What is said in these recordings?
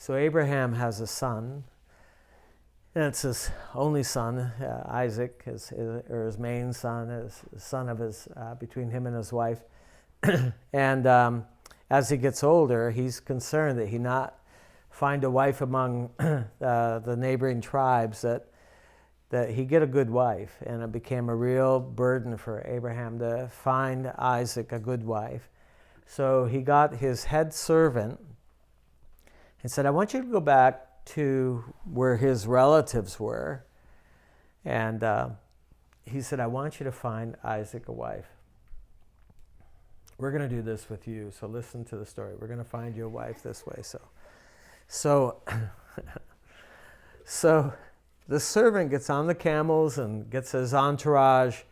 So Abraham has a son, and it's his only son, Isaac, his main son, his son of his, between him and his wife. And as he gets older, he's concerned that he not find a wife among the neighboring tribes, that he get a good wife. And it became a real burden for Abraham to find Isaac a good wife. So he got his head servant and said, I want you to go back to where his relatives were. And he said, I want you to find Isaac a wife. We're going to do this with you, so listen to the story. We're going to find you a wife this way. So the servant gets on the camels and gets his entourage,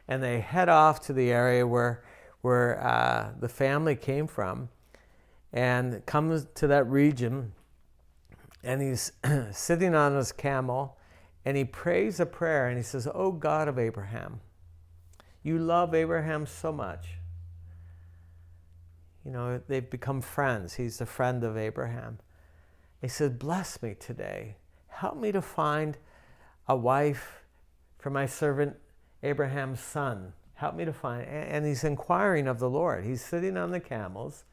and they head off to the area where the family came from, and comes to that region, and he's sitting on his camel, and he prays a prayer, and he says, "Oh God of Abraham, you love Abraham so much. You know, they've become friends. He's a friend of Abraham. He said, bless me today. Help me to find a wife for my servant Abraham's son. Help me to find," and he's inquiring of the Lord. He's sitting on the camels,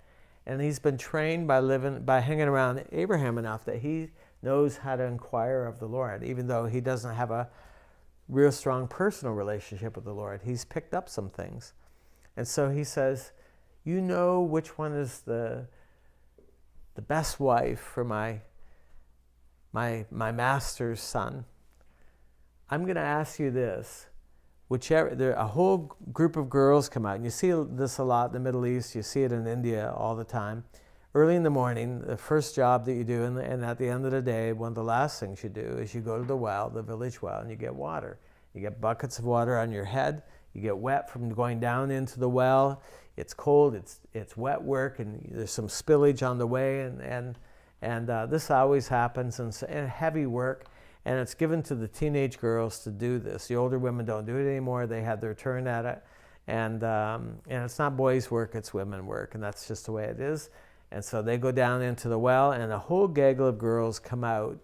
and he's been trained by hanging around Abraham enough that he knows how to inquire of the Lord, even though he doesn't have a real strong personal relationship with the Lord. He's picked up some things. And so he says, you know which one is the best wife for my master's son. I'm going to ask you this. A whole group of girls come out, and you see this a lot in the Middle East. You see it in India all the time. Early in the morning, the first job that you do, and at the end of the day, one of the last things you do is you go to the well, the village well, and you get water. You get buckets of water on your head. You get wet from going down into the well. It's cold. It's wet work, and there's some spillage on the way, and this always happens, and heavy work. And it's given to the teenage girls to do this. The older women don't do it anymore. They had their turn at it. And it's not boys' work, it's women work. And that's just the way it is. And so they go down into the well, and a whole gaggle of girls come out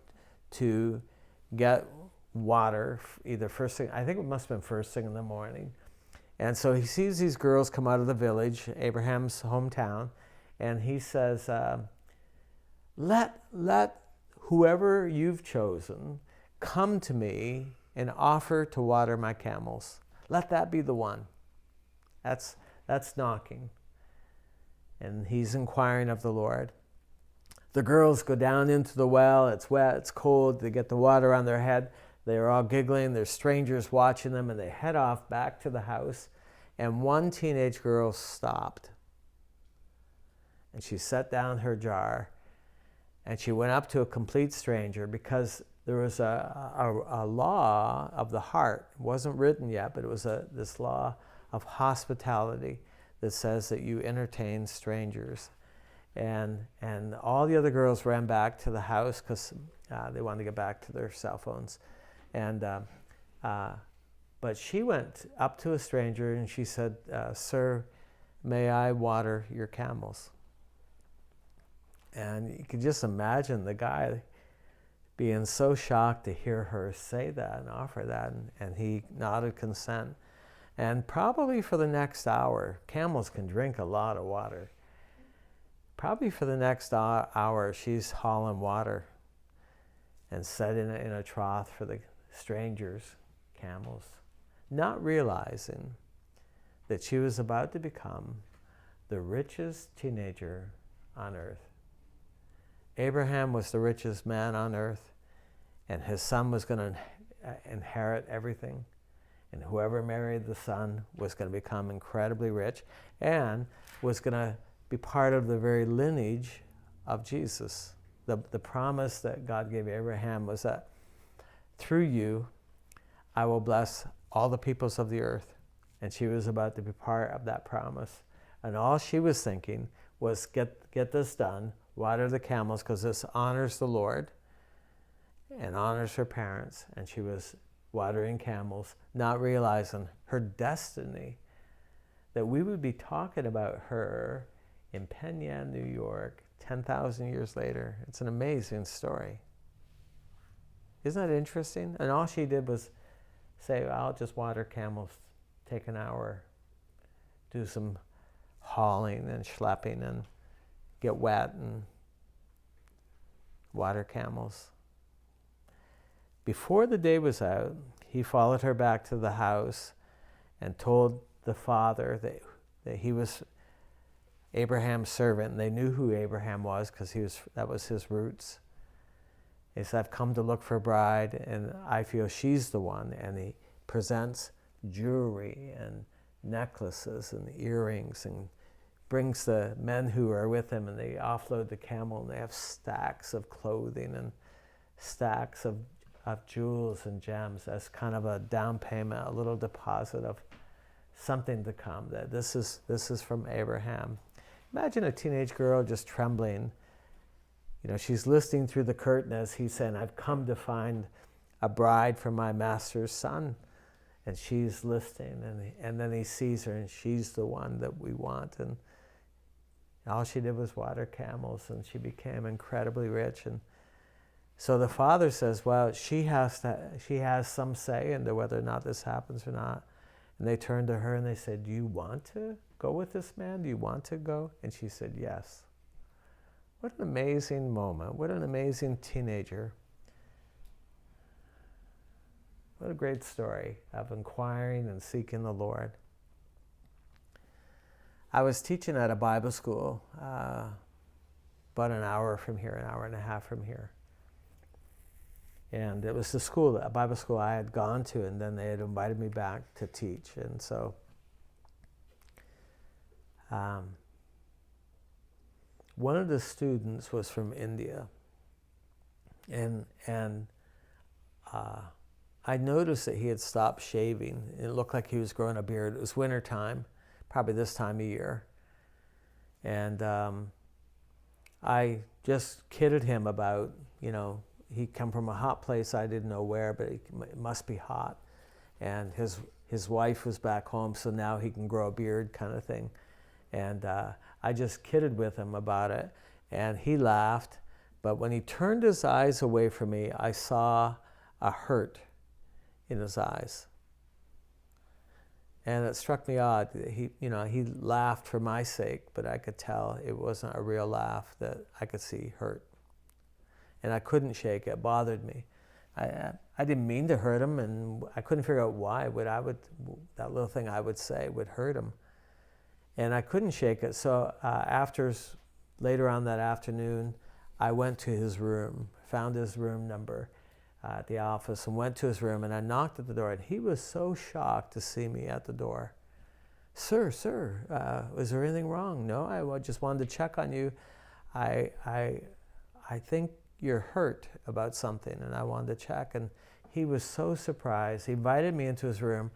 to get water, either first thing, I think it must have been first thing in the morning. And so he sees these girls come out of the village, Abraham's hometown, and he says, let whoever you've chosen come to me and offer to water my camels. Let that be the one. That's knocking. And he's inquiring of the Lord. The girls go down into the well. It's wet, it's cold. They get the water on their head. They're all giggling. There's strangers watching them, and they head off back to the house. And one teenage girl stopped. And she set down her jar, and she went up to a complete stranger, because there was a law of the heart. It wasn't written yet, but it was this law of hospitality that says that you entertain strangers. And all the other girls ran back to the house because they wanted to get back to their cell phones. But she went up to a stranger and she said, "Sir, may I water your camels?" And you can just imagine the guy being so shocked to hear her say that and offer that, and he nodded consent. And probably for the next hour, camels can drink a lot of water. Probably for the next hour, she's hauling water and setting it in a trough for the strangers, camels, not realizing that she was about to become the richest teenager on earth. Abraham was the richest man on earth, and his son was going to inherit everything. And whoever married the son was going to become incredibly rich and was going to be part of the very lineage of Jesus. The promise that God gave Abraham was that through you, I will bless all the peoples of the earth. And she was about to be part of that promise. And all she was thinking was get this done, water the camels, because this honors the Lord and honors her parents. And she was watering camels, not realizing her destiny, that we would be talking about her in Penn, New York 10,000 years later. It's an amazing story. Isn't that interesting? And all she did was say, I'll just water camels, take an hour, do some hauling and schlepping and get wet and water camels. Before the day was out, he followed her back to the house and told the father that he was Abraham's servant, and they knew who Abraham was because that was his roots. He said, I've come to look for a bride, and I feel she's the one. And he presents jewelry and necklaces and earrings and brings the men who are with him, and they offload the camel, and they have stacks of clothing and stacks of jewels and gems as kind of a down payment, a little deposit of something to come. That this is from Abraham. Imagine a teenage girl just trembling. She's listening through the curtain as he's saying, I've come to find a bride for my master's son. And she's listening, and then he sees her, and she's the one that we want. And all she did was water camels, and she became incredibly rich. And so the father says, well, she has some say into whether or not this happens or not. And they turned to her and they said, do you want to go with this man? Do you want to go? And she said, yes. What an amazing moment. What an amazing teenager. What a great story of inquiring and seeking the Lord. I was teaching at a Bible school about an hour from here, an hour and a half from here. And it was a Bible school I had gone to, and then they had invited me back to teach. And so one of the students was from India. And I noticed that he had stopped shaving. It looked like he was growing a beard. It was winter time, probably this time of year. And I just kidded him about, he'd come from a hot place, I didn't know where, but it must be hot. And his wife was back home, so now he can grow a beard kind of thing. And I just kidded with him about it, and he laughed. But when he turned his eyes away from me, I saw a hurt in his eyes. And it struck me odd. He laughed for my sake, but I could tell it wasn't a real laugh, that I could see hurt. And I couldn't shake it. It bothered me. I didn't mean to hurt him, and I couldn't figure out why that little thing I would say would hurt him. And I couldn't shake it. So later on that afternoon, I went to his room, found his room number at the office, and went to his room, and I knocked at the door, and he was so shocked to see me at the door. Sir, was there anything wrong? No, I just wanted to check on you. I think you're hurt about something, and I wanted to check. And he was so surprised. He invited me into his room,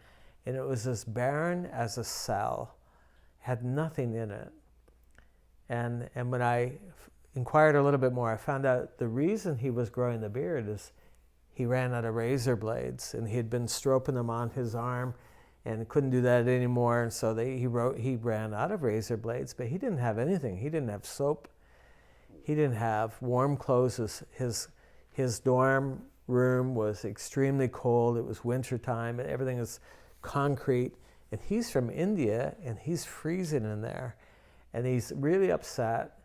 and it was as barren as a cell, had nothing in it. And when I inquired a little bit more, I found out the reason he was growing the beard is he ran out of razor blades, and he had been stroking them on his arm and couldn't do that anymore. And so he ran out of razor blades, but he didn't have anything. He didn't have soap. He didn't have warm clothes. His dorm room was extremely cold. It was wintertime, and everything was concrete. And he's from India, and he's freezing in there. And he's really upset.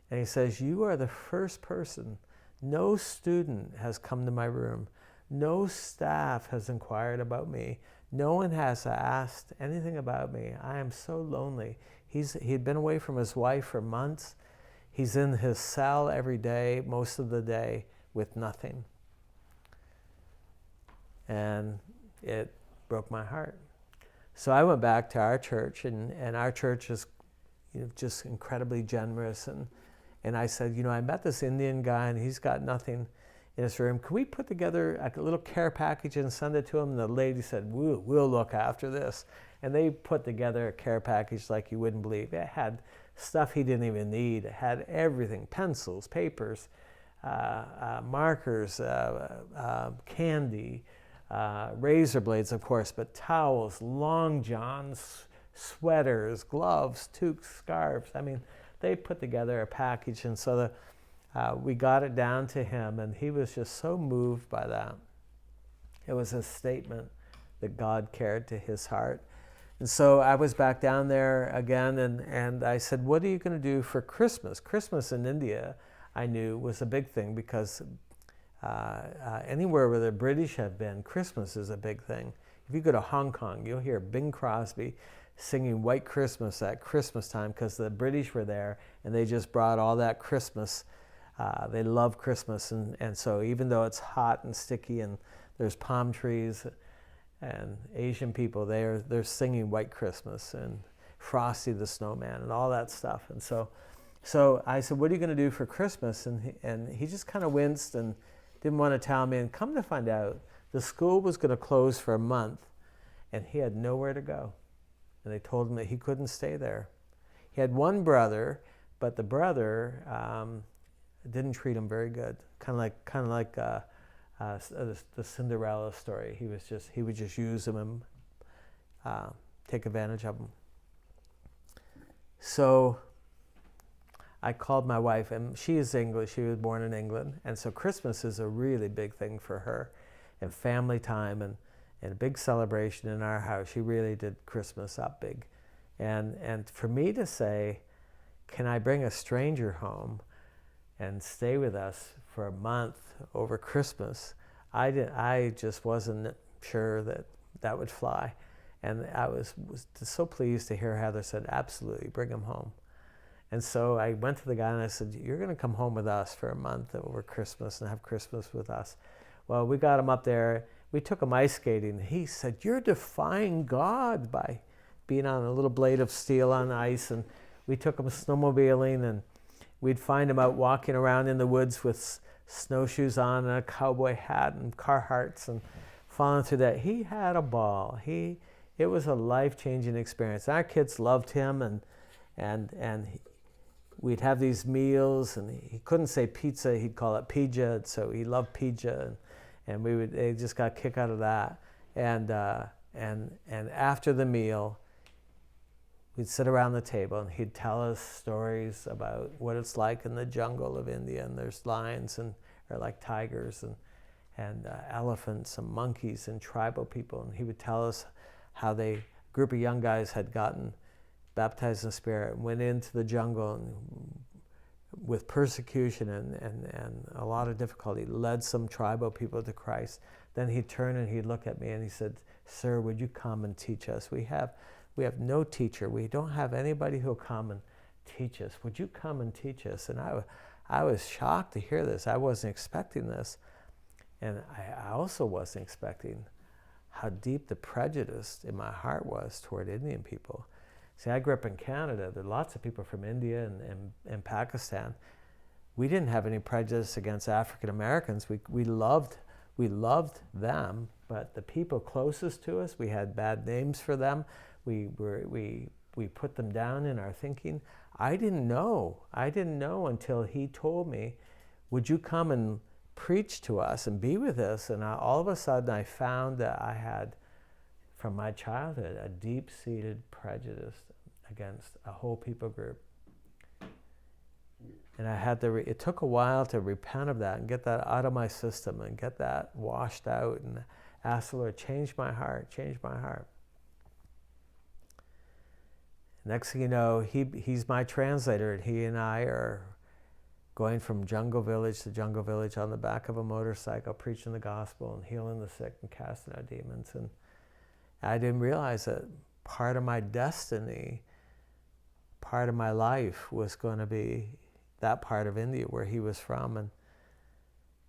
And he says, you are the first person. No student has come to my room. No staff has inquired about me. No one has asked anything about me. I am so lonely. He'd been away from his wife for months. He's in his cell every day, most of the day, with nothing. And it broke my heart. So I went back to our church, and our church is just incredibly generous. And I said, I met this Indian guy, and he's got nothing in his room. Can we put together a little care package and send it to him? And the lady said, we'll look after this. And they put together a care package like you wouldn't believe. It had stuff he didn't even need. It had everything: pencils, papers, markers, candy, razor blades, of course, but towels, long johns, sweaters, gloves, toques, scarves. I mean, they put together a package, and so we got it down to him, and he was just so moved by that. It was a statement that God cared to his heart. And so I was back down there again, and I said, what are you going to do for Christmas? Christmas in India, I knew, was a big thing because anywhere where the British have been, Christmas is a big thing. If you go to Hong Kong, you'll hear Bing Crosby singing White Christmas at Christmas time because the British were there and they just brought all that Christmas. They love Christmas, and so even though it's hot and sticky and there's palm trees and Asian people, they're singing White Christmas and Frosty the Snowman and all that stuff. And so I said, what are you going to do for Christmas? And he just kind of winced and didn't want to tell me. And come to find out, the school was going to close for a month, and he had nowhere to go. And they told him that he couldn't stay there. He had one brother, but the brother didn't treat him very good. Kind of like the Cinderella story. He would just use him and take advantage of him. So I called my wife, and she is English. She was born in England, and so Christmas is a really big thing for her, and family time and a big celebration in our house. She really did Christmas up big, and for me to say, can I bring a stranger home and stay with us for a month over Christmas? I just wasn't sure that would fly, and I was so pleased to hear Heather said, absolutely, bring him home. And so I went to the guy and I said, you're going to come home with us for a month over Christmas and have Christmas with us. Well, we got him up there. We took him ice skating. He said, you're defying God by being on a little blade of steel on ice. And we took him snowmobiling, and we'd find him out walking around in the woods with snowshoes on and a cowboy hat and Carhartts and falling through that. He had a ball. It was a life-changing experience. Our kids loved him, and we'd have these meals, and he couldn't say pizza, he'd call it pija, so he loved pija, and they just got a kick out of that. And after the meal, we'd sit around the table, and he'd tell us stories about what it's like in the jungle of India, and there's lions or like tigers and elephants and monkeys and tribal people, and he would tell us how a group of young guys had gotten baptized in the Spirit, went into the jungle and with persecution and a lot of difficulty, led some tribal people to Christ. Then he'd turn and he'd look at me and he said, sir, would you come and teach us? We have no teacher. We don't have anybody who'll come and teach us. Would you come and teach us? And I was shocked to hear this. I wasn't expecting this. And I also wasn't expecting how deep the prejudice in my heart was toward Indian people. See, I grew up in Canada. There are lots of people from India and Pakistan. We didn't have any prejudice against African Americans. We loved them, but the people closest to us, we had bad names for them. We put them down in our thinking. I didn't know until he told me, would you come and preach to us and be with us? And all of a sudden I found that I had, from my childhood, a deep-seated prejudice against a whole people group. And it took a while to repent of that and get that out of my system and get that washed out and ask the Lord, change my heart. Next thing you know, he's my translator, and he and I are going from jungle village to jungle village on the back of a motorcycle, preaching the gospel and healing the sick and casting out demons. And I didn't realize that part of my destiny, part of my life was going to be that part of India where he was from.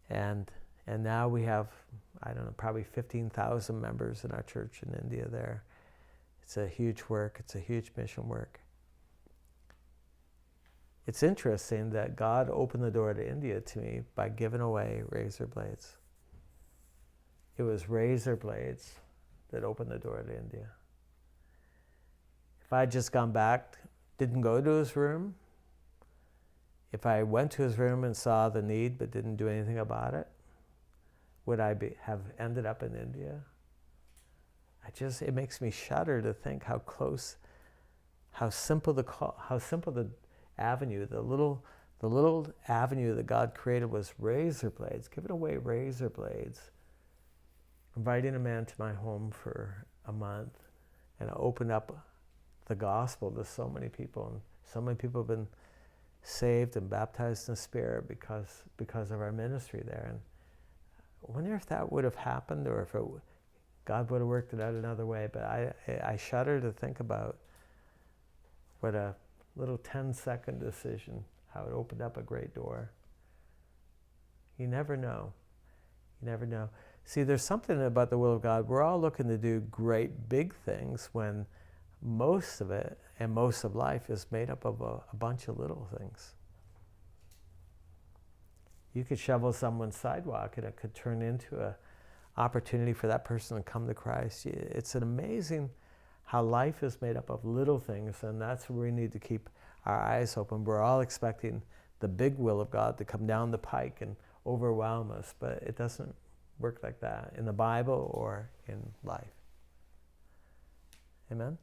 And now we have, I don't know, probably 15,000 members in our church in India there. It's a huge work. It's a huge mission work. It's interesting that God opened the door to India to me by giving away razor blades. It was razor blades that opened the door to India. If I had just gone back, didn't go to his room, if I went to his room and saw the need but didn't do anything about it, would I have ended up in India? It makes me shudder to think how close, how simple the avenue. The little avenue that God created was razor blades, giving away razor blades, inviting a man to my home for a month, and I opened up the gospel to so many people, and so many people have been saved and baptized in the Spirit because of our ministry there. And I wonder if that would have happened, or if God would have worked it out another way. But I shudder to think about what a little 10-second decision, how it opened up a great door. You never know. You never know. See, there's something about the will of God. We're all looking to do great big things when most of it and most of life is made up of a bunch of little things. You could shovel someone's sidewalk and it could turn into an opportunity for that person to come to Christ. It's an amazing how life is made up of little things, and that's where we need to keep our eyes open. We're all expecting the big will of God to come down the pike and overwhelm us, but it doesn't work like that in the Bible or in life. Amen?